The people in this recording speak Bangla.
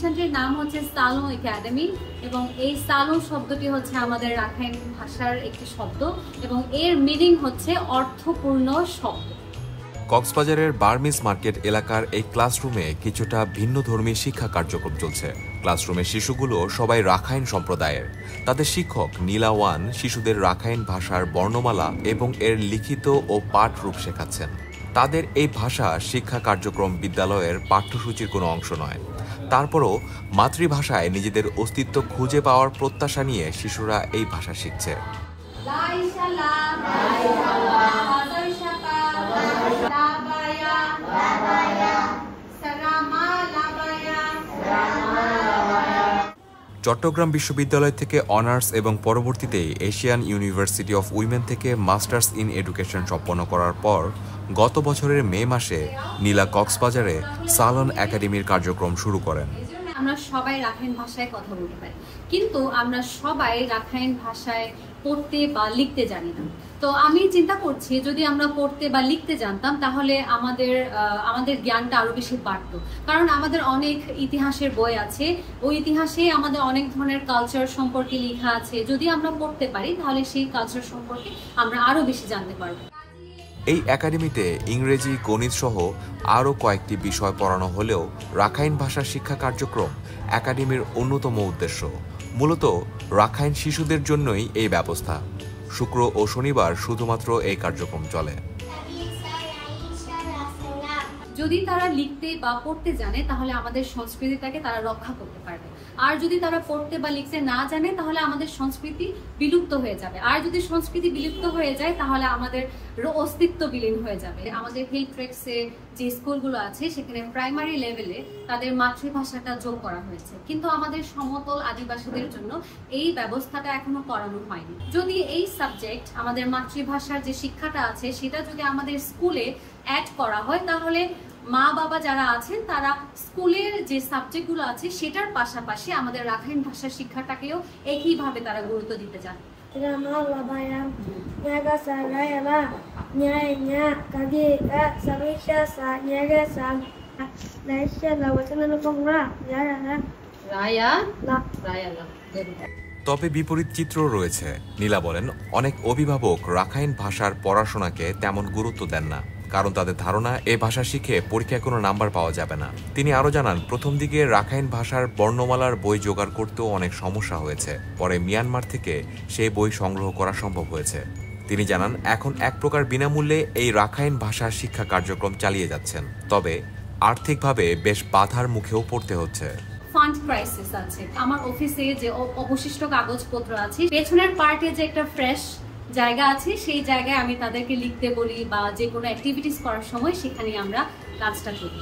প্রতিষ্ঠানটির নাম হচ্ছে সালন একাডেমি এবং এই সালন শব্দটি হচ্ছে আমাদের রাখাইন ভাষার একটি শব্দ এবং এর মিনিং হচ্ছে অর্থপূর্ণ শব্দ। কক্সবাজারের বার্মিজ মার্কেট এলাকার এই ক্লাসরুমে কিছুটা ভিন্নধর্মী শিক্ষা কার্যক্রম চলছে। ক্লাসরুমের শিশুগুলো সবাই রাখাইন সম্প্রদায়ের। তাদের শিক্ষক নীলা ওয়ান শিশুদের রাখাইন ভাষার বর্ণমালা এবং এর লিখিত ও পাঠ রূপ শেখাচ্ছেন। তাদের এই ভাষা শিক্ষা কার্যক্রম বিদ্যালয়ের পাঠ্যসূচির কোনো অংশ নয়। তারপরও মাতৃভাষায় নিজেদের অস্তিত্ব খুঁজে পাওয়ার প্রত্যাশা নিয়ে শিশুরা এই ভাষা শিখছে। চট্টগ্রাম বিশ্ববিদ্যালয় থেকে অনার্স এবং পরবর্তীতে এশিয়ান ইউনিভার্সিটি অফ উইমেন থেকে মাস্টার্স ইন এডুকেশন সম্পন্ন করার পর গত বছরের মে মাসে নীলা কক্সবাজারে সালন একাডেমির কার্যক্রম শুরু করেন। আমরা সবাই রাখাইন ভাষায় কথা বলতে পারি, কিন্তু আমরা সবাই রাখাইন ভাষায় পড়তে বা লিখতে জানি না। তো আমি চিন্তা করছি যদি আমরা পড়তে বা লিখতে জানতাম তাহলে আমাদের জ্ঞানটা আরো বেশি বাড়তো। কারণ আমাদের অনেক ইতিহাসের বই আছে, ওই ইতিহাসে আমাদের অনেক ধরনের কালচার সম্পর্কে লেখা আছে। যদি আমরা পড়তে পারি তাহলে সেই কালচার সম্পর্কে আমরা আরো বেশি জানতে পারবো। এই একাডেমিতে ইংরেজি, গণিত সহ আরও কয়েকটি বিষয় পড়ানো হলেও রাখাইন ভাষার শিক্ষা কার্যক্রম একাডেমির অন্যতম উদ্দেশ্য। মূলত রাখাইন শিশুদের জন্যই এই ব্যবস্থা। শুক্র ও শনিবার শুধুমাত্র এই কার্যক্রম চলে। যদি তারা লিখতে বা পড়তে জানে তাহলে আমাদের সংস্কৃতিটাকে তারা রক্ষা করতে পারবে। আর যদি তারা পড়তে বা লিখতে না জানে তাহলে আমাদের সংস্কৃতি বিলুপ্ত হয়ে যাবে। আর যদি সংস্কৃতি বিলুপ্ত হয়ে যায় তাহলে আমাদের অস্তিত্ব বিলীন হয়ে যাবে। আমাদের হিল ট্রেক্সে যে স্কুলগুলো আছে সেখানে প্রাইমারি লেভেলে তাদের মাতৃভাষাটা যোগ করা হয়েছে, কিন্তু আমাদের সমতল আদিবাসীদের জন্য এই ব্যবস্থাটা এখনো করানো হয়নি। যদি এই সাবজেক্ট আমাদের মাতৃভাষার যে শিক্ষাটা আছে সেটা যদি আমাদের স্কুলে অ্যাড করা হয় তাহলে মা বাবা যারা আছেন তারা স্কুলের যে সাবজেক্টগুলো আছে সেটার পাশাপাশি আমাদের রাখাইন ভাষার শিক্ষাটাকেও একইভাবে তারা গুরুত্ব দিতে চান। তবে বিপরীত চিত্র রয়েছে। নীলা বলেন, অনেক অভিভাবক রাখাইন ভাষার পড়াশোনাকে তেমন গুরুত্ব দেন না, কারণ তাদের ধারণা এই ভাষা শিখে পরীক্ষায় কোনো নাম্বার পাওয়া যাবে না। তিনি আরও জানান, প্রথম দিকে রাখাইন ভাষার বর্ণমালার বই জোগাড় করতেও অনেক সমস্যা হয়েছে। পরে মিয়ানমার থেকে সেই বই সংগ্রহ করা সম্ভব হয়েছে। তিনি জানান, এখন এক প্রকার বিনামূল্যে এই রাখাইন ভাষার শিক্ষা কার্যক্রম চালিয়ে যাচ্ছেন, তবে আর্থিকভাবে বেশ বাধার মুখেও পড়তে হচ্ছে। ফান্ড ক্রাইসিস আছে। আমার অফিসে যে অবশিষ্ট কাগজপত্র আছে পেছনের পার্টে যে একটা ফ্রেশ জায়গা আছে সেই জায়গায় আমি তাদেরকে লিখতে বলি বা যে কোনো অ্যাক্টিভিটিস করার সময় সেখানে আমরা কাজটা করি।